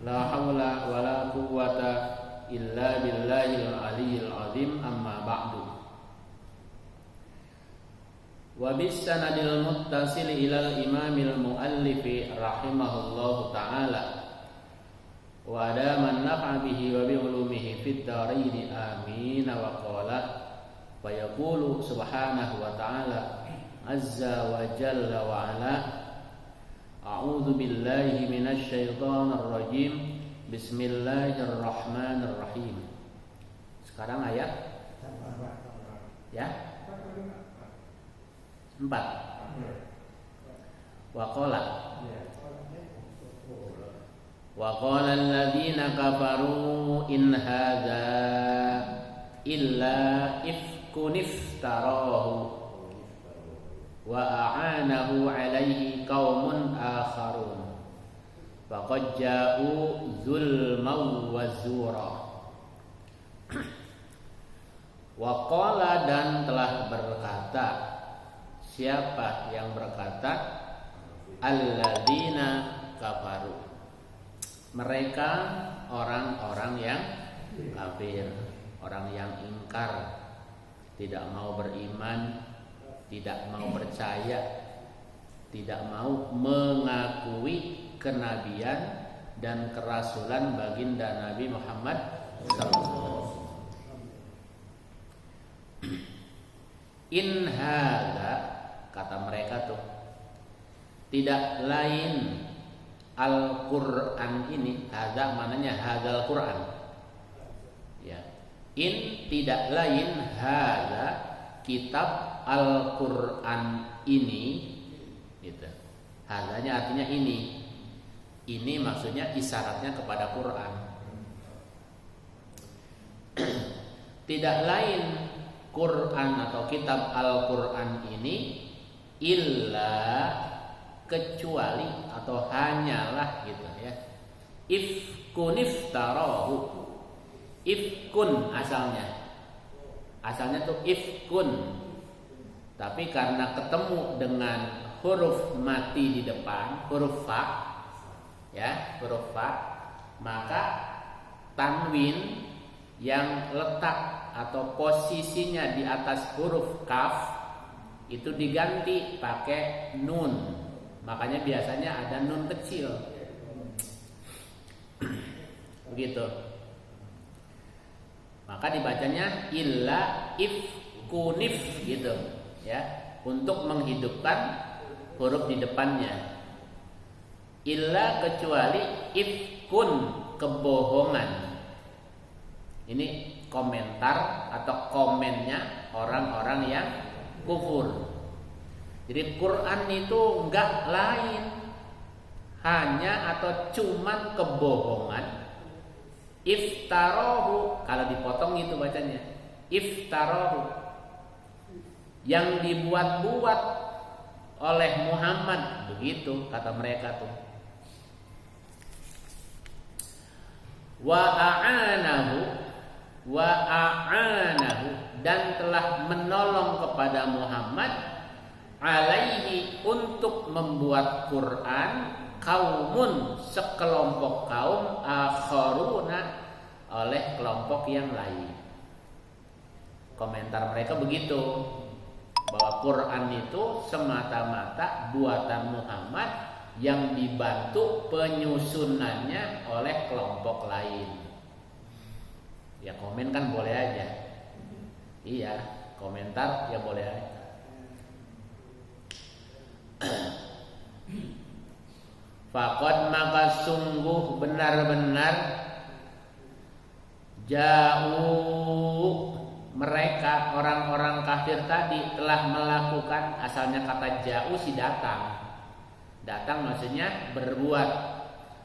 La haula wala quwwata illa billahil aliyyil azim. Amma ba'du. Wa bis sanadil muttasil ilal imamil muallifi rahimahullahu ta'ala wa adaman nafa bihi wa bi ulumihi fid dharain amin. Wa qala wa yaqulu subhanahu wa ta'ala azza wa jalla wa ala a'udzu billahi minasy syaithanir rajim. Bismillahirrahmanirrahim. Sekarang ayat ya 4. Wa qala alladziina kafaru in hadza illa ifkun iftarahu wa a'anahu 'alaihi qaumun akharun faqad ja'u zulman wa zura. Wa qala, dan telah berkata. Siapa yang berkata? Alladzina kafaru, mereka orang-orang yang kafir, orang yang ingkar, tidak mau beriman, tidak mau percaya, tidak mau mengakui kenabian dan kerasulan baginda Nabi Muhammad SAW. In hadza, kata mereka tuh, tidak lain Al-Quran ini. Hadza maknanya hadzal Quran ya. In, tidak lain, hadza, kitab Al-Quran ini gitu. Hadzanya artinya ini. Ini maksudnya isyaratnya kepada Quran. Tidak lain Quran atau kitab Al-Quran ini illa, kecuali atau hanyalah gitu ya, ifkun iftarahu. Ifkun asalnya tuh ifkun, tapi karena ketemu dengan huruf mati di depan, huruf fa ya, huruf fa, maka tanwin yang letak atau posisinya di atas huruf kaf itu diganti pakai nun. Makanya biasanya ada nun kecil begitu. Maka dibacanya illa ifkunif gitu ya, untuk menghidupkan huruf di depannya. Illa, kecuali, ifkun, kebohongan. Ini komentar atau komennya orang-orang yang kufur. Jadi Quran itu enggak lain, hanya atau cuma kebohongan. Iftarahu, kalau dipotong itu bacanya iftarahu, yang dibuat-buat oleh Muhammad, begitu kata mereka tuh. Wa a'anahu, dan telah menolong kepada Muhammad, alaihi, untuk membuat Quran, kaumun, sekelompok kaum, akharuna, oleh kelompok yang lain. Komentar mereka begitu, bahwa Quran itu semata-mata buatan Muhammad yang dibantu penyusunannya oleh kelompok lain. Ya komen kan boleh aja. Iya, komentar ya boleh aja. Faqad, maka sungguh benar-benar, jauh, mereka orang-orang kafir tadi telah melakukan, asalnya kata jauh si datang. Datang maksudnya berbuat,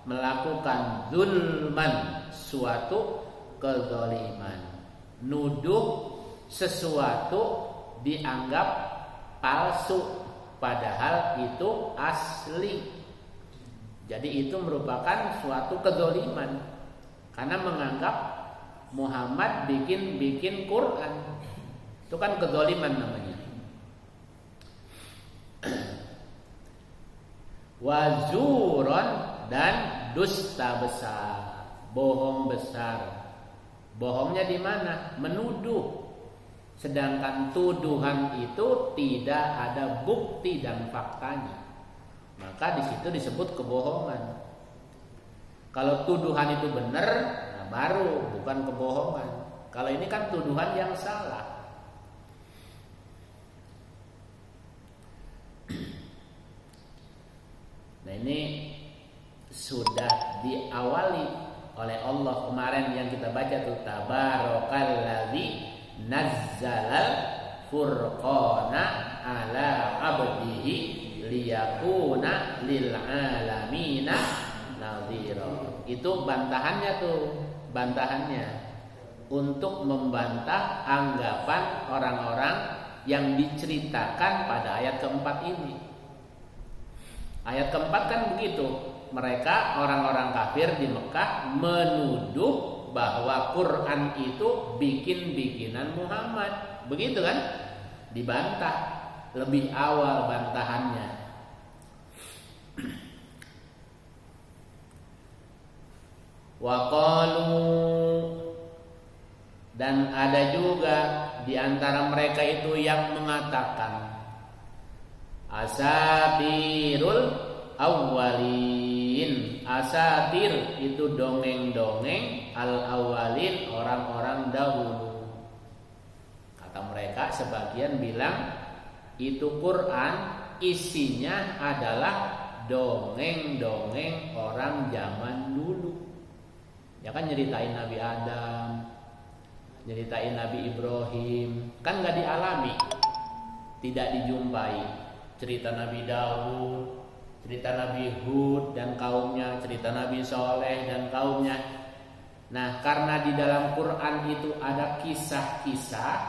melakukan zulman, suatu kezaliman, nuduh sesuatu dianggap palsu padahal itu asli. Jadi itu merupakan suatu kezaliman karena menganggap Muhammad bikin Quran. Itu kan kezaliman namanya. Wazuron, dan dusta besar, bohong besar. Bohongnya di mana? Menuduh. Sedangkan tuduhan itu tidak ada bukti dan faktanya. Maka di situ disebut kebohongan. Kalau tuduhan itu benar, nah baru bukan kebohongan. Kalau ini kan tuduhan yang salah. Nah ini sudah diawali oleh Allah kemarin yang kita baca tuh, tabarakalladzi nazzalal furqana ala abdihi liyakuna lil alamina nadhira. Itu bantahannya tuh, bantahannya untuk membantah anggapan orang-orang yang diceritakan pada ayat keempat ini. Ayat keempat kan begitu, mereka orang-orang kafir di Mekah menuduh bahwa Quran itu bikin-bikinan Muhammad, begitu kan? Dibantah lebih awal bantahannya. Waqalu, dan ada juga di antara mereka itu yang mengatakan asatirul awwalin. Asatir itu dongeng-dongeng, al-awwalin orang-orang dahulu. Kata mereka, sebagian bilang itu Quran isinya adalah dongeng-dongeng orang zaman dulu. Ya kan nyeritain Nabi Adam, nyeritain Nabi Ibrahim, kan gak dialami, tidak dijumpai. Cerita Nabi Daud, cerita Nabi Hud dan kaumnya, cerita Nabi Soleh dan kaumnya. Nah, karena di dalam Quran itu ada kisah-kisah,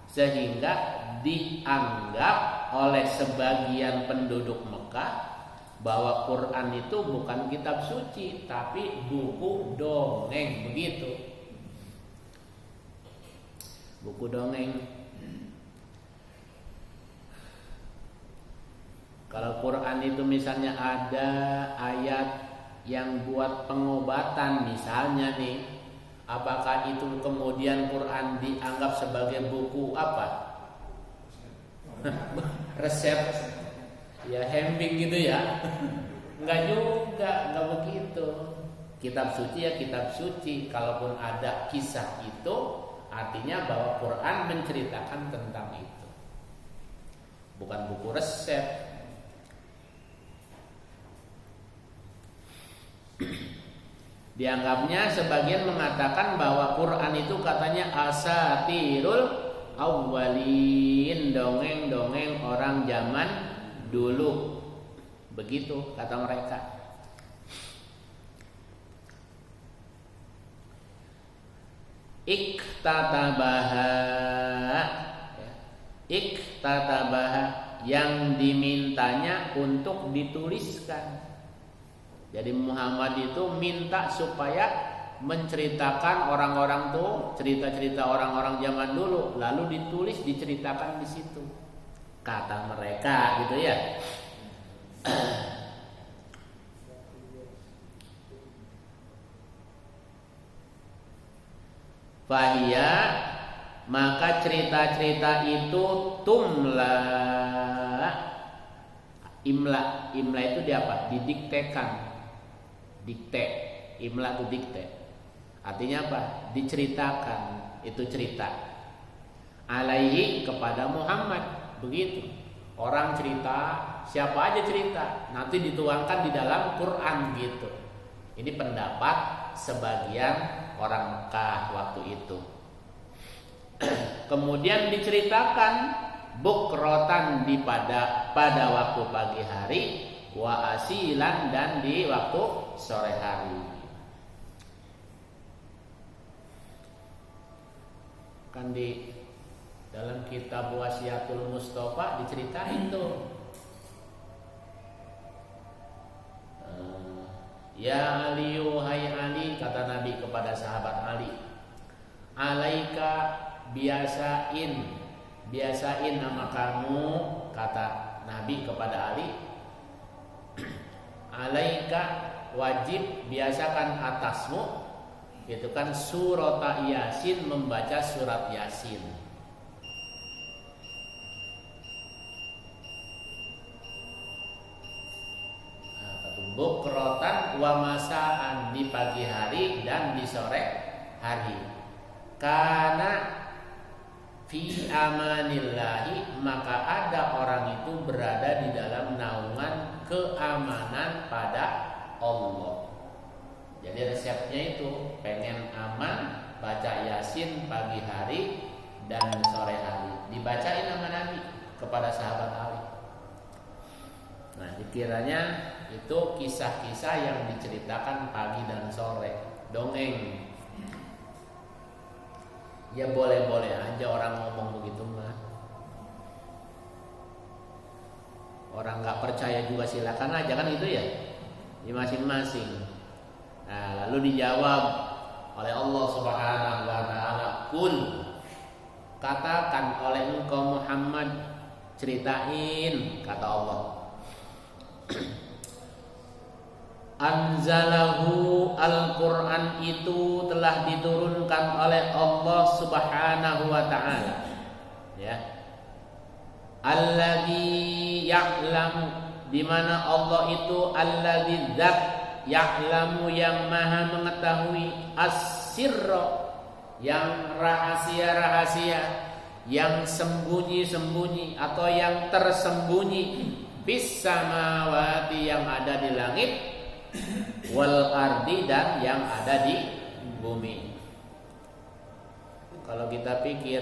sehingga dianggap oleh sebagian penduduk Mekah bahwa Quran itu bukan kitab suci, tapi buku dongeng, begitu. Buku dongeng. Kalau Quran itu misalnya ada ayat yang buat pengobatan misalnya nih, apakah itu kemudian Quran dianggap sebagai buku apa? Resep. Ya hemping gitu ya. Enggak juga, enggak begitu. Kitab suci ya kitab suci. Kalaupun ada kisah itu, artinya bahwa Quran menceritakan tentang itu. Bukan buku resep. Dianggapnya sebagian mengatakan bahwa Quran itu katanya asatirul awwalin, dongeng-dongeng orang zaman dulu. Begitu kata mereka. Iktatabaha yang dimintanya untuk dituliskan. Jadi Muhammad itu minta supaya menceritakan orang-orang tuh, cerita-cerita orang-orang zaman dulu, lalu ditulis, diceritakan di situ. Kata mereka gitu ya. Fahia, maka cerita-cerita itu tumla. Imla itu di apa? Didiktekan. Dikte, imla itu dikte. Artinya apa? Diceritakan, itu cerita. Alaihi, kepada Muhammad, begitu. Orang cerita, siapa aja cerita, nanti dituangkan di dalam Quran gitu. Ini pendapat sebagian orang Mekah waktu itu. Kemudian diceritakan bukrotan pada waktu pagi hari, wa asilan, dan di waktu sore hari. Kan di dalam kitab Wasiatul Mustafa diceritain tuh. Ya Ali, hai Ali, kata Nabi kepada sahabat Ali, alaika biasain nama kamu, kata Nabi kepada Ali, alaika wajib biasakan atasmu itu kan surat Yasin, membaca surat Yasin. Bukrotan wa masaan, di pagi hari dan di sore hari. Karena fi amanillahi, maka ada orang itu berada di dalam naungan keamanan pada Allah. Jadi resepnya itu pengen aman, baca Yasin pagi hari dan sore hari. Dibacain sama Nabi kepada sahabat Ali. Nah, dikiranya itu kisah-kisah yang diceritakan pagi dan sore, dongeng. Ya boleh-boleh aja orang ngomong begitu mah. Orang nggak percaya juga silakan aja kan itu ya, di masing-masing. Nah, lalu dijawab oleh Allah Subhanahu wa taala, "Qul," katakan oleh engkau Muhammad, ceritain, kata Allah. Anzalahu, Al-Quran itu telah diturunkan oleh Allah Subhanahu wa ta'ala, ya. Alladzi ya'lamu, di mana Allah itu alladzi dzat, ya'lamu yang maha mengetahui, as-sirra, yang rahasia-rahasia, yang sembunyi-sembunyi atau yang tersembunyi, bis samawati, yang ada di langit, wal ardi, dan yang ada di bumi. Kalau kita pikir,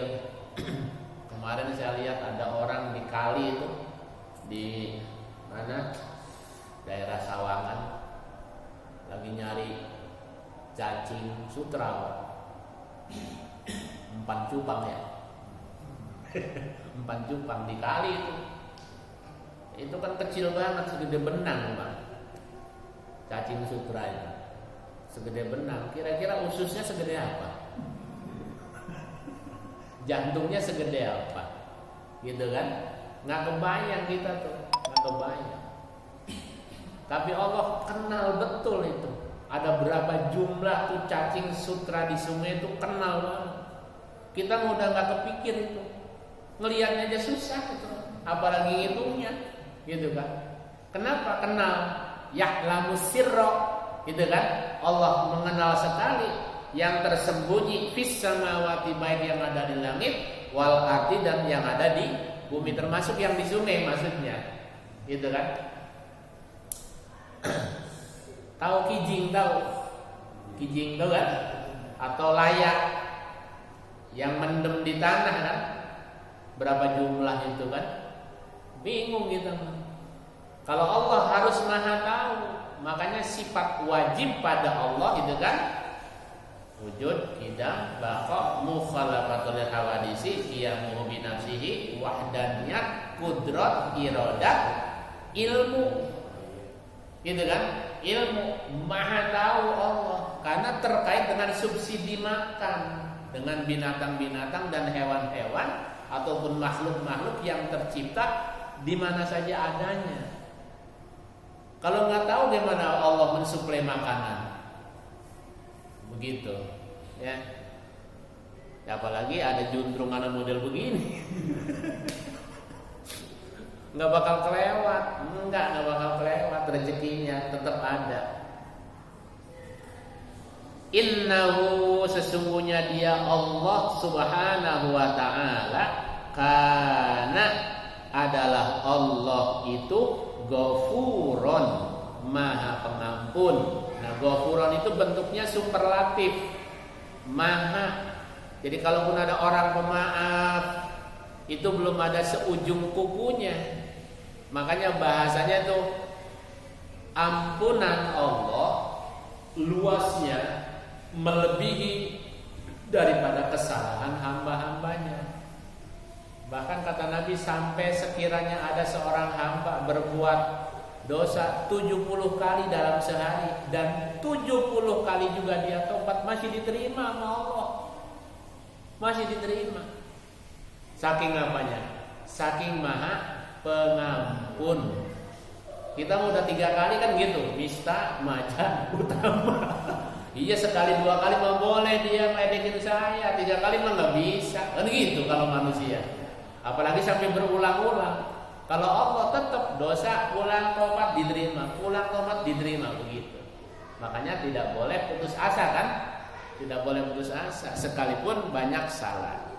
kemarin saya lihat ada orang di kali itu, di mana, daerah Sawangan, lagi nyari cacing sutra, umpan cupang ya, umpan cupang di kali itu kan kecil banget, segede benang Bang. Cacing sutra itu segede benang. Kira-kira ususnya segede apa? Jantungnya segede apa? Gitu kan? Nggak kebayang kita tuh, nggak kebayang. Tapi Allah kenal betul itu. Ada berapa jumlah tuh cacing sutra di sungai itu, kenal banget. Kita udah nggak kepikir itu. Ngelihatnya aja susah itu, apalagi ngitungnya, gitu kan? Kenapa kenal? Ya'lamu sirra, gitu kan? Allah mengenal sekali yang tersembunyi, fis samawati, baik yang ada di langit, wal ardi, dan yang ada di bumi, termasuk yang di sungai maksudnya, gitu kan? Tahu kijing, kijing tahu kan? Atau layak yang mendem di tanah kan? Berapa jumlah itu kan? Bingung kita. Kalau Allah harus maha tahu, makanya sifat wajib pada Allah itu kan wujud, qidam, baqa, mukhalafatul hawadisi, qiyamuhu bi nafsihi, wahdaniyat, qudrat, iradah, ilmu. Gitu kan? Ilmu, maha tahu Allah, karena terkait dengan subsidi makan, dengan binatang-binatang dan hewan-hewan ataupun makhluk-makhluk yang tercipta di mana saja adanya. Kalau nggak tahu gimana Allah mensuplai makanan, begitu, ya. Apalagi ada juntrungan model begini, nggak bakal kelewat, nggak bakal kelewat, rezekinya tetap ada. Innahu, sesungguhnya dia Allah Subhanahu wa ta'ala, karena adalah Allah itu Ghafuron, maha pengampun. Nah, Ghafuron itu bentuknya superlatif, maha. Jadi kalaupun ada orang pemaaf, itu belum ada seujung kukunya. Makanya bahasanya itu ampunan Allah luasnya melebihi daripada kesalahan hamba-hambanya. Bahkan kata Nabi, sampai sekiranya ada seorang hamba berbuat dosa 70 kali dalam sehari, dan 70 kali juga dia tobat, masih diterima sama Allah. Masih diterima. Saking apanya? Saking maha pengampun. Kita udah 3 kali kan gitu, Mista, Maja, Utama. Iya sekali 2 kali mah boleh dia medekin saya, 3 kali mah nggak bisa. Kan gitu kalau manusia. Apalagi sampai berulang-ulang. Kalau Allah tetap dosa pulang tobat diterima, pulang tobat diterima begitu. Makanya tidak boleh putus asa kan? Tidak boleh putus asa sekalipun banyak salah.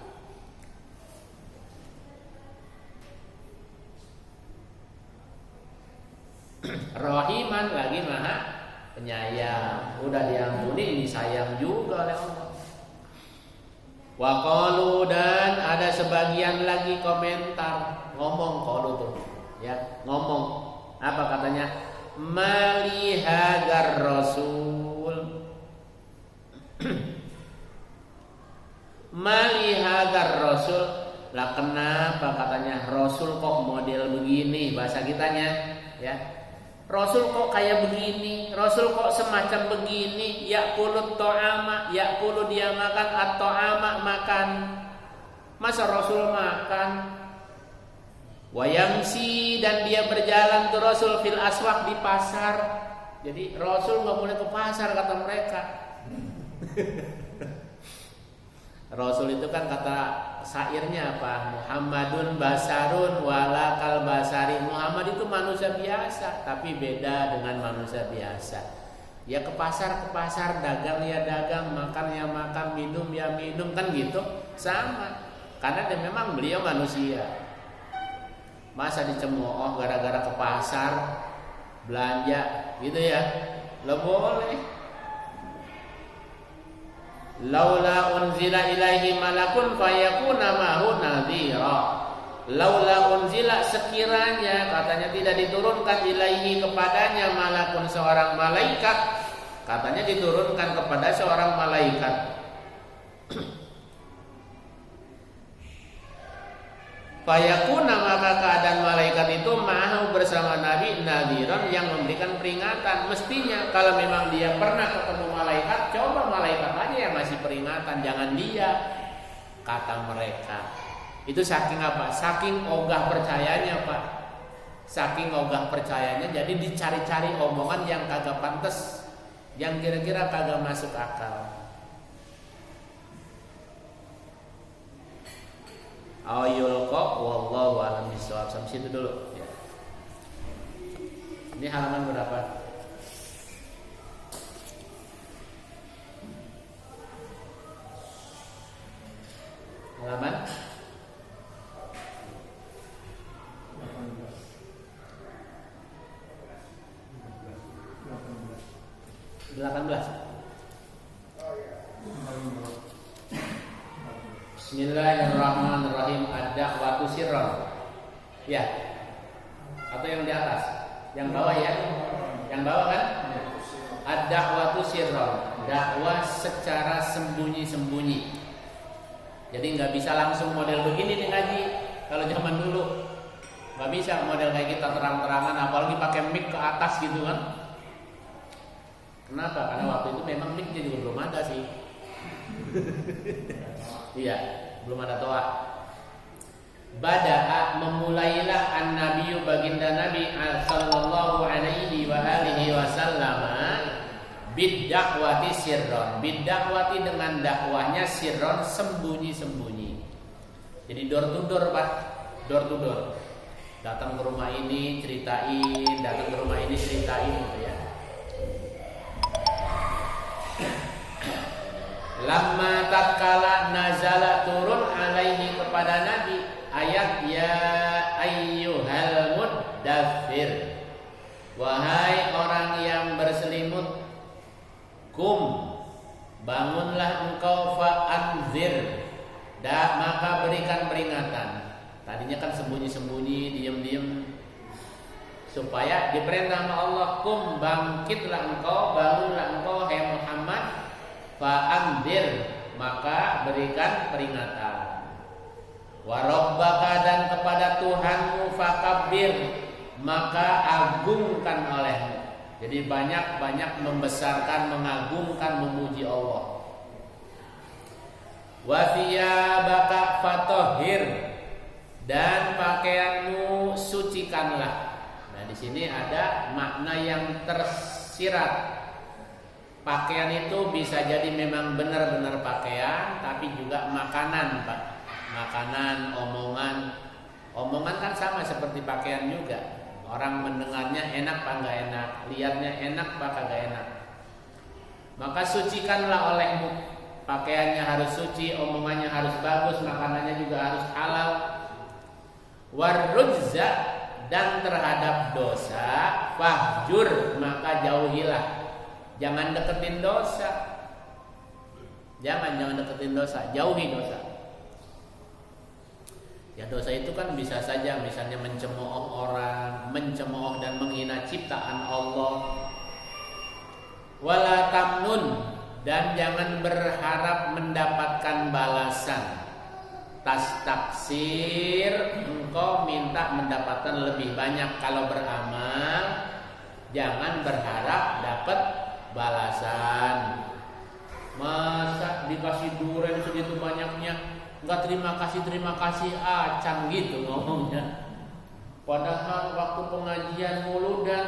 Rahiman lagi maha penyayang. Udah diampuni, disayang juga oleh Allah. Wa qalu, dan ada sebagian lagi komentar, ngomong qalu tuh, ya, ngomong. Apa katanya? Malihagar Rasul. Malihagar Rasul. Lah kenapa katanya Rasul kok model begini, bahasa kitanya, ya. Rasul kok kayak begini, Rasul kok semacam begini, ya'kulut ta'ama, ya'kulu dia makan, at-ta'ama makan. Masa Rasul makan? Wayamsi, dan dia berjalan tuh Rasul fil aswaq, di pasar. Jadi Rasul nggak boleh ke pasar kata mereka. Rasul itu kan kata syairnya apa? Muhammadun basarun wala kal basari. Muhammad itu manusia biasa, tapi beda dengan manusia biasa. Ya ke pasar, dagang ya dagang, makan ya makan, minum ya minum, kan gitu. Sama. Karena dia memang beliau manusia. Masa dicemooh gara-gara ke pasar belanja gitu ya? Lo boleh. Laula unzila ilaihi malakun fayakuna ma'hu nadhira. Laula unzila, sekiranya katanya tidak diturunkan ilaihi kepadanya malakun, seorang malaikat. Katanya diturunkan kepada seorang malaikat. Fayakuna, maka keadaan malaikat itu ma'hu bersama Nabi nadhiran, yang memberikan peringatan. Mestinya kalau memang dia pernah ketemu malaikat, coba malaikat aja yang masih peringatan, jangan dia, kata mereka. Itu saking apa? Saking ogah percayanya, Pak. Saking ogah percayanya, jadi dicari-cari omongan yang kagak pantas, yang kira-kira kagak masuk akal. Ayul kok, wallahu a'lam bishawab. Sampai situ dulu. Ya. Ini halaman berapa? Halaman 18. Bismillahirrahmanirrahim. Ad-da'watu sirran. Ya. Atau yang di atas? Yang bawah ya? Yang bawah kan? Ad-da'watu sirran. Dakwah secara sembunyi-sembunyi. Jadi nggak bisa langsung model begini nih ngaji. Kalau zaman dulu nggak bisa model kayak kita terang-terangan, apalagi pakai mic ke atas gitu kan? Kenapa? Karena waktu itu memang mic-nya juga belum ada sih. Iya, belum ada toa. Bada'a, memulailah an-nabiyyu, baginda Nabi sallallahu alaihi wa alihi wasallam, bid-da'wati sirron. Bid-da'wati, dengan dakwahnya, sirron, sembunyi-sembunyi. Jadi door to door, Pak. Door to door. Datang ke rumah ini ceritain, datang ke rumah ini ceritain gitu ya. Lamma tatkala nazala, turun alaihi, kepada Nabi, ayat ya ayyuhal muddathir, wahai orang yang berselimut, kum, bangunlah engkau, fa'anzir, maka berikan peringatan. Tadinya kan sembunyi-sembunyi, diam-diam, supaya diperintah sama Allah, kum, bangkitlah engkau, bangunlah engkau, hai Muhammad, fa'anzir, maka berikan peringatan. Wa rabbaka, dan kepada Tuhanmu, fakabbir, maka agungkan olehmu. Jadi banyak-banyak membesarkan, mengagungkan, memuji Allah. Wa thiyabaka fatahhir, dan pakaianmu sucikanlah. Nah, di di sini ada makna yang tersirat. Pakaian itu bisa jadi memang benar-benar pakaian, tapi juga makanan, Pak. Makanan, omongan. Omongan kan sama seperti pakaian juga. Orang mendengarnya enak apa enggak enak, lihatnya enak apa kagak enak. Maka sucikanlah olehmu. Pakaiannya harus suci, omongannya harus bagus, makanannya juga harus halal. Warrujza, dan terhadap dosa fahjur, maka jauhilah. Jangan deketin dosa. Jangan deketin dosa, jauhi dosa. Ya dosa itu kan bisa saja misalnya mencemooh orang, mencemooh dan menghina ciptaan Allah. Wala tamnun, dan jangan berharap mendapatkan balasan. Tastaksir, engkau minta mendapatkan lebih banyak kalau beramal. Jangan berharap dapat balasan. Masa dikasih duren segitu banyaknya nggak terima kasih acan gitu ngomongnya. Padahal waktu pengajian muludan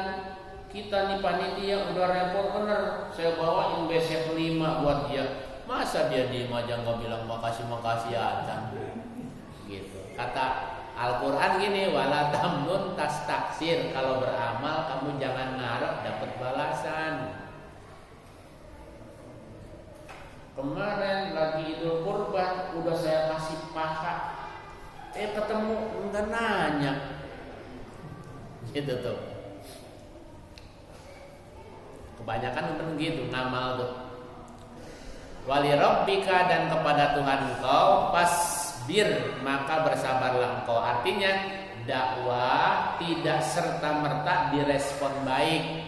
kita nih panitia udah repot bener. Saya bawain besek 5 buat dia. Masa dia diem aja nggak bilang makasih acan gitu. Kata Al-Quran gini, wala tamnun tastaksir, kalau beramal kamu jangan ngarep dapat balasan. Kemarin lagi Idul Kurban udah saya kasih paha, ketemu enggak nanya, gitu tuh. Kebanyakan kan gitu ngamal tuh. Wali rabbika, dan kepada Tuhan engkau fasbir, maka bersabarlah engkau. Artinya dakwah tidak serta-merta direspon baik.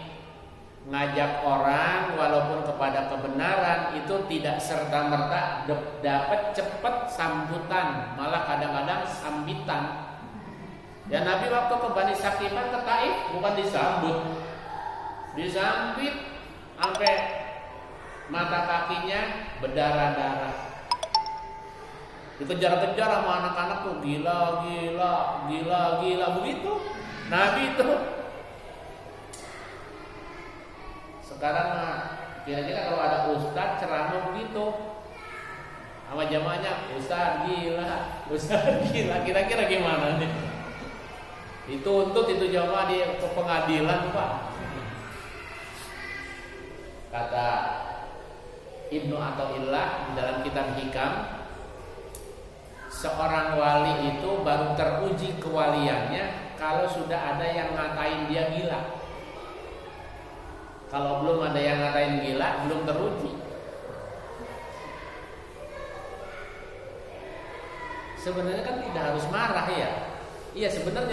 Ngajak orang walaupun kepada kebenaran itu tidak serta-merta dapat cepat sambutan, malah kadang-kadang sambitan. Ya Nabi waktu ke Bani Saqifah ke Taif bukan disambut, disambit sampai mata kakinya berdarah-darah. Dikejar-kejar sama anak-anak tuh, gila begitu. Nabi itu sekarang kira-kira kalau ada ustaz ceramah begitu sama jamaahnya, ustaz gila, kira-kira gimana nih? Itu jamaah di pengadilan, Pak. Kata Ibnu Athaillah dalam kitab Hikam, seorang wali itu baru teruji kewaliannya kalau sudah ada yang ngatain dia gila. Kalau belum ada yang ngatain gila, belum teruji. Sebenarnya kan tidak harus marah ya. Iya sebenarnya